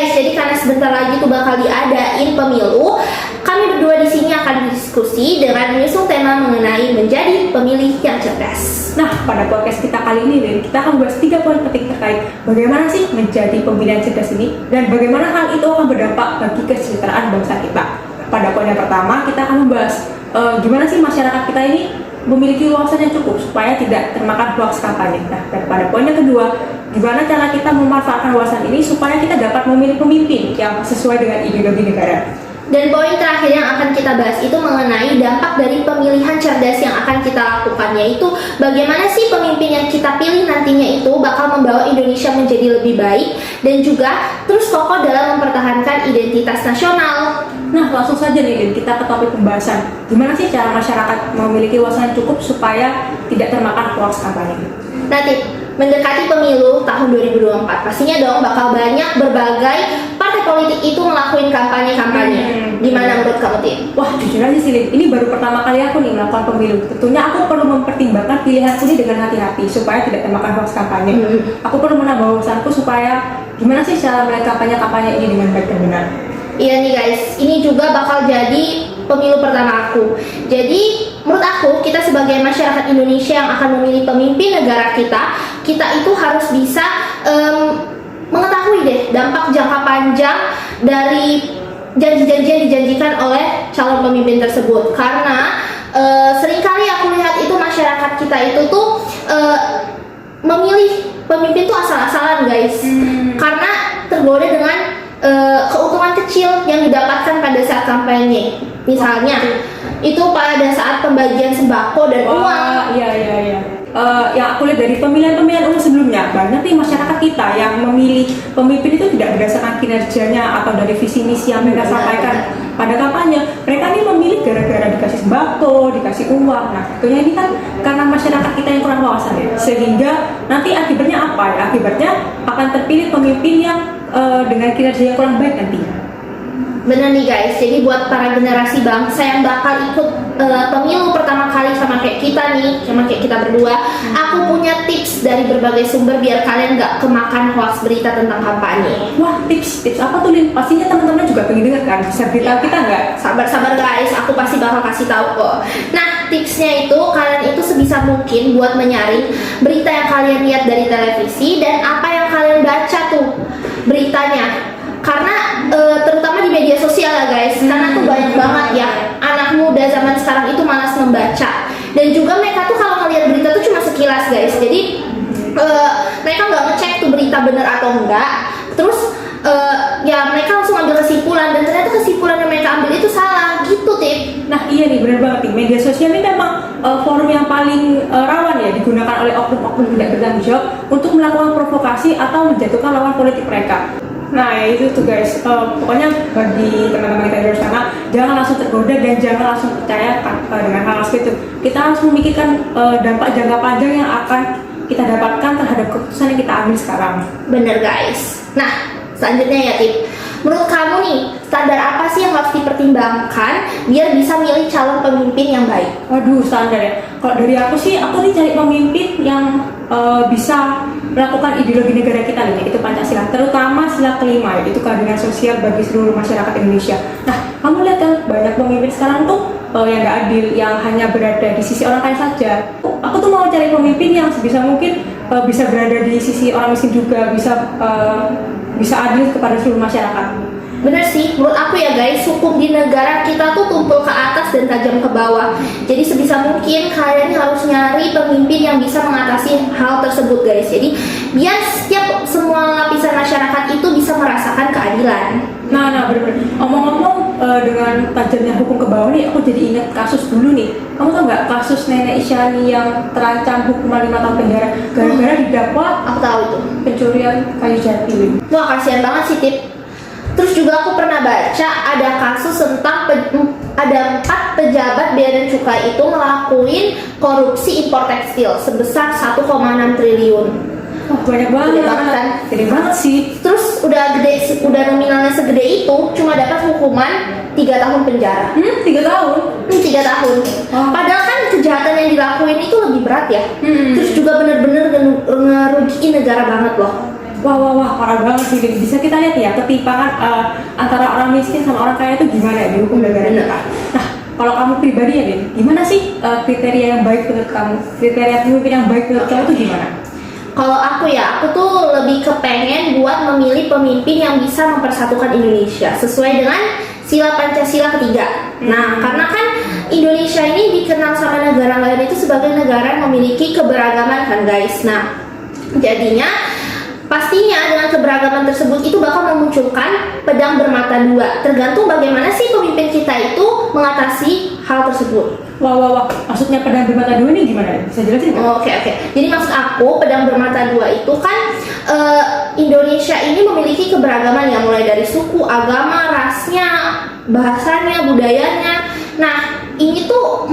guys, jadi karena sebentar lagi tuh bakal diadain pemilu, kami berdua di sini akan berdiskusi dengan mengusung tema mengenai menjadi pemilih yang cerdas. Nah, pada podcast kita kali ini, Lin, kita akan membahas 3 poin penting terkait bagaimana sih menjadi pemilih yang cerdas ini dan bagaimana hal itu akan berdampak bagi kesejahteraan bangsa kita. Pada poin yang pertama, kita akan membahas gimana sih masyarakat kita ini memiliki wawasan yang cukup supaya tidak termakan hoax kampanye. Nah, dan pada poin yang kedua, gimana cara kita memanfaatkan wawasan ini supaya kita dapat memilih pemimpin yang sesuai dengan ideologi negara. Dan poin terakhir yang akan kita bahas itu mengenai dampak dari pemilihan cerdas yang akan kita lakukan, yaitu bagaimana sih pemimpin yang kita pilih nantinya itu bakal membawa Indonesia menjadi lebih baik dan juga terus kokoh dalam mempertahankan identitas nasional. Nah, langsung saja nih, Lin, kita ke topik pembahasan. Gimana sih cara masyarakat memiliki wawasan cukup supaya tidak termakan hoax kampanye? Nanti mendekati pemilu tahun 2024, pastinya dong bakal banyak berbagai partai politik itu ngelakuin kampanye-kampanye. Gimana menurut kamu, Tim? Wah, jujur aja sih, Lin, ini baru pertama kali aku nih melakukan pemilu. Tentunya aku perlu mempertimbangkan pilihanku ini dengan hati-hati supaya tidak termakan hoax kampanye. Aku perlu menambah wawasanku supaya gimana sih cara melihat kampanye-kampanye ini dengan baik dan benar. Iya nih guys, ini juga bakal jadi pemilu pertama aku. Jadi menurut aku, kita sebagai masyarakat Indonesia yang akan memilih pemimpin negara kita itu harus bisa mengetahui deh dampak jangka panjang dari janji-janji yang dijanjikan oleh calon pemimpin tersebut. Karena seringkali aku lihat itu masyarakat kita itu tuh memilih pemimpin tuh asal-asalan guys. Karena tergoda dengan keuntungan kecil yang didapatkan pada saat kampanye. Misalnya itu pada saat pembagian sembako dan uang. Iya. Yang aku lihat dari pemilihan umum sebelumnya, banyak nih masyarakat kita yang memilih pemimpin itu tidak berdasarkan kinerjanya atau dari visi misi yang mereka sampaikan pada kampanye. Mereka ini memilih gara-gara dikasih sembako, dikasih uang. Nah, tentunya ini kan karena masyarakat kita yang kurang wawasan ya, sehingga nanti akibatnya apa ya? Akibatnya akan terpilih pemimpin yang dengan kinerja yang kurang baik nantinya. Bener nih guys, jadi buat para generasi bangsa yang bakal ikut pemilu pertama kali sama kayak kita nih, sama kayak kita berdua, aku punya tips dari berbagai sumber biar kalian gak kemakan hoax berita tentang kampanye. Wah, tips apa tuh, Lin? Pastinya teman-teman juga pengen dengar kan? Bisa beritahu kita nggak? Sabar guys, aku pasti bakal kasih tahu kok. Nah, tipsnya itu kalian itu sebisa mungkin buat menyaring berita yang kalian lihat dari televisi dan apa yang kalian baca tuh beritanya. Karena terutama di media sosial ya guys, karena tuh banyak banget ya anak muda zaman sekarang itu malas membaca, dan juga mereka tuh kalau ngeliat berita tuh cuma sekilas guys. Jadi mereka nggak ngecek tuh berita bener atau enggak, terus ya mereka langsung ambil kesimpulan dan ternyata kesimpulan yang mereka ambil itu salah gitu, Tip. Nah iya nih, benar banget nih, media sosial ini memang forum yang paling rawan ya digunakan oleh oknum-oknum tidak bertanggung jawab untuk melakukan provokasi atau menjatuhkan lawan politik mereka. Nah ya itu tuh guys, pokoknya bagi teman-teman kita di luar sana, jangan langsung tergoda dan jangan langsung percaya dengan hal seperti itu. Kita harus memikirkan dampak jangka panjang yang akan kita dapatkan terhadap keputusan yang kita ambil sekarang. Bener guys. Nah selanjutnya ya Tip, menurut kamu nih standar apa sih yang harus dipertimbangkan biar bisa milih calon pemimpin yang baik? Waduh, standar ya. Kalau dari aku sih, aku nih cari pemimpin yang bisa melakukan ideologi negara kita nih, itu Pancasila, terutama sila kelima, yaitu keadilan sosial bagi seluruh masyarakat Indonesia. Nah, kamu lihat kan banyak pemimpin sekarang tuh yang nggak adil, yang hanya berada di sisi orang kaya saja. Aku tuh mau cari pemimpin yang sebisa mungkin bisa berada di sisi orang miskin juga, bisa adil kepada seluruh masyarakat. Bener sih, menurut aku ya guys, hukum di negara kita tuh tumpul ke atas dan tajam ke bawah. Jadi sebisa mungkin kalian harus nyari pemimpin yang bisa mengatasi hal tersebut guys. Jadi biar semua lapisan masyarakat itu bisa merasakan keadilan. Nah bener-bener. Omong-omong dengan tajamnya hukum ke bawah nih, aku jadi ingat kasus dulu nih. Kamu tau nggak kasus nenek Isyani yang terancam hukuman 5 tahun penjara gara-gara didakwa Aku tahu itu pencurian kayu jati. Wah kasihan banget sih Tip. Terus juga aku pernah baca ada kasus tentang ada 4 pejabat bea dan cukai itu ngelakuin korupsi impor tekstil sebesar 1,6 triliun. Wah, banyak banget. Gede banget kan? Gede banget sih. Terus udah nominalnya segede itu cuma dapat hukuman 3 tahun penjara. 3 tahun? 3 tahun. Oh. Padahal kan kejahatan yang dilakuin itu lebih berat ya. Terus juga bener-bener ngerugiin negara banget loh. Wah, parah banget sih. Bisa kita lihat ya ketimpangan antara orang miskin sama orang kaya itu gimana ya di hukum negara Bener. kita. Nah, kalau kamu pribadi ya, Din, gimana sih kriteria yang baik menurut kamu? Kriteria pemimpin yang baik menurut kamu itu gimana? Kalau aku ya, aku tuh lebih kepengen buat memilih pemimpin yang bisa mempersatukan Indonesia sesuai dengan sila Pancasila ketiga. Nah, karena kan Indonesia ini dikenal sama negara lain itu sebagai negara yang memiliki keberagaman kan guys. Nah, jadinya pastinya dengan keberagaman tersebut itu bakal memunculkan pedang bermata dua. Tergantung bagaimana sih pemimpin kita itu mengatasi hal tersebut. Wah, maksudnya pedang bermata dua ini gimana? Bisa jelasin nggak? Oke. Jadi maksud aku pedang bermata dua itu kan Indonesia ini memiliki keberagaman ya, mulai dari suku, agama, rasnya, bahasanya, budayanya. Nah, ini tuh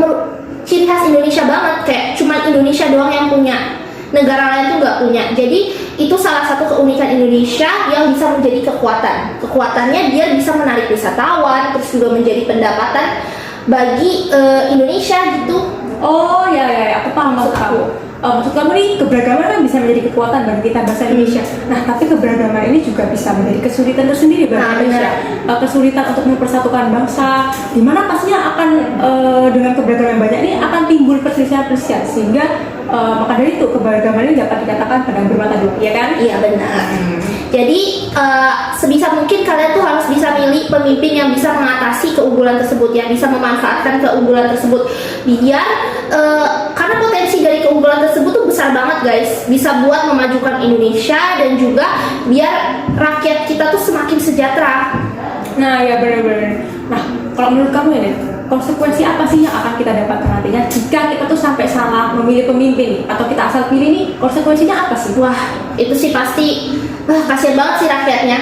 ciri khas Indonesia banget, kayak cuman Indonesia doang yang punya. Negara lain tuh nggak punya. Jadi itu salah satu keunikan Indonesia yang bisa menjadi kekuatan. Kekuatannya dia bisa menarik wisatawan, terus juga menjadi pendapatan bagi Indonesia gitu. Oh ya, aku paham maksud kamu. Maksud kamu nih keberagaman kan bisa menjadi kekuatan bagi kita bangsa Indonesia. Nah, tapi keberagaman ini juga bisa menjadi kesulitan tersendiri bagi Indonesia. Kesulitan untuk mempersatukan bangsa, dimana pastinya akan dengan keberagaman yang banyak ini akan timbul perselisihan sehingga maka dari itu keberagaman ini dapat dikatakan pedang bermata dua, ya kan? Iya benar. Jadi sebisa mungkin kalian tuh harus bisa milih pemimpin yang bisa mengatasi keunggulan tersebut, yang bisa memanfaatkan keunggulan tersebut, biar karena potensi dari keunggulan tersebut tuh besar banget guys, bisa buat memajukan Indonesia dan juga biar rakyat kita tuh semakin sejahtera. Nah ya benar-benar. Nah kalau menurut kamu ya, konsekuensi apa sih yang akan kita dapatkan nantinya jika kita tuh sampai salah memilih pemimpin atau kita asal pilih nih, konsekuensinya apa sih? Wah itu sih pasti kasihan banget sih rakyatnya.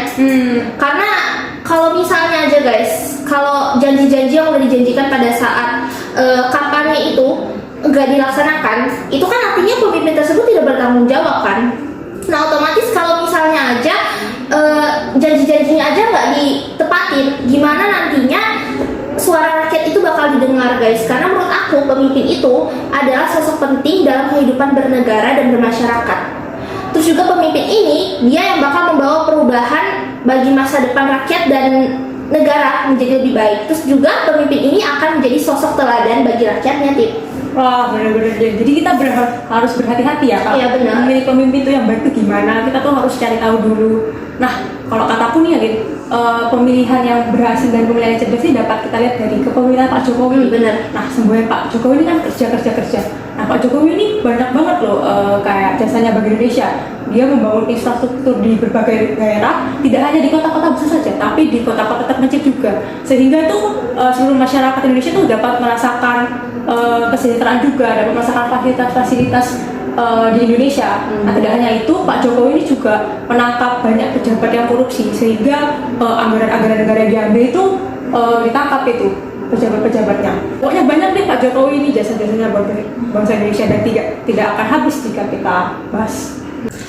Karena kalau misalnya aja guys, kalau janji-janji yang udah dijanjikan pada saat kampanye itu nggak dilaksanakan, itu kan artinya pemimpin tersebut tidak bertanggung jawab kan. Nah otomatis kalau misalnya aja janji-janjinya aja nggak ditepatin, gimana nantinya suara rakyat itu bakal didengar guys. Karena menurut aku pemimpin itu adalah sosok penting dalam kehidupan bernegara dan bermasyarakat. Terus juga pemimpin ini dia yang bakal membawa perubahan bagi masa depan rakyat dan negara menjadi lebih baik. Terus juga pemimpin ini akan menjadi sosok teladan bagi rakyatnya, Tip. Wah benar-benar. Jadi kita harus berhati-hati ya kalau Iya, benar. memilih pemimpin itu yang baik itu gimana. Kita tuh harus cari tahu dulu. Nah kalau kataku nih ya, pemilihan yang berhasil dan pemilihan yang cerdas ini dapat kita lihat dari kepemilihan Pak Jokowi. Benar. Nah sebenarnya Pak Jokowi ini kan kerja. Nah Pak Jokowi ini banyak banget loh kayak jasanya bagi Indonesia. Dia membangun infrastruktur di berbagai daerah, tidak hanya di kota-kota besar saja, tapi di kota-kota terpencil juga. Sehingga itu seluruh masyarakat Indonesia itu dapat merasakan kesejahteraan juga, dapat merasakan fasilitas-fasilitas di Indonesia. Nah, tidak hanya itu, Pak Jokowi ini juga menangkap banyak pejabat yang korupsi, sehingga anggaran-anggaran negara yang diambil itu ditangkap itu pejabat-pejabatnya. Pokoknya banyak nih Pak Jokowi ini jasa-jasanya buat bangsa Indonesia dan tidak akan habis jika kita bahas.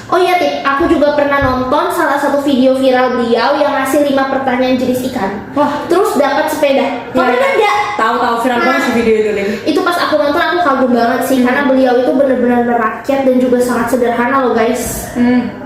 Oh iya Tip, aku juga pernah nonton salah satu video viral beliau yang ngasih 5 pertanyaan jenis ikan. Wah, Terus dapat sepeda. Kamu pernah nggak? tahu viral banget sih video itu nih. Itu pas aku nonton aku kagum banget sih, karena beliau itu benar-benar merakyat dan juga sangat sederhana loh guys.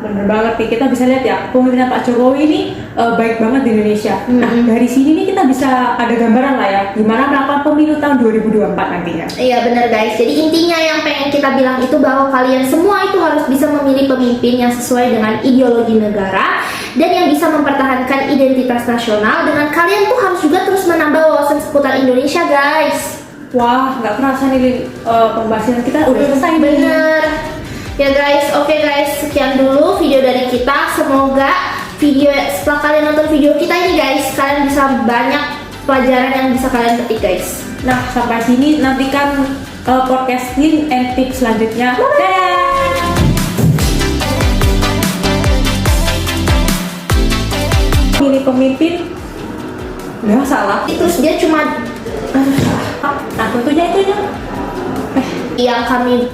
Bener banget nih, kita bisa lihat ya pemerintahan Pak Jokowi ini baik banget di Indonesia. Nah dari sini nih kita bisa ada gambaran lah ya gimana melakukan pemilu tahun 2024 nantinya. Iya benar guys, jadi intinya yang pengen kita bilang itu bahwa kalian semua itu harus bisa memilih pemimpin yang sesuai dengan ideologi negara dan yang bisa mempertahankan identitas nasional. Dengan kalian tuh harus juga terus menambah wawasan seputar Indonesia guys. Wah nggak kerasa nih pembahasan kita udah selesai nih. Bener. Ya guys, oke guys, sekian dulu video dari kita. Semoga setelah kalian nonton video kita ini guys, kalian bisa banyak pelajaran yang bisa kalian petik guys. Nah sampai sini nantikan podcast Lin and Tips selanjutnya. Dadah. Pilih pemimpin nggak salah. Terus dia cuma Nah tentunya itu yang kami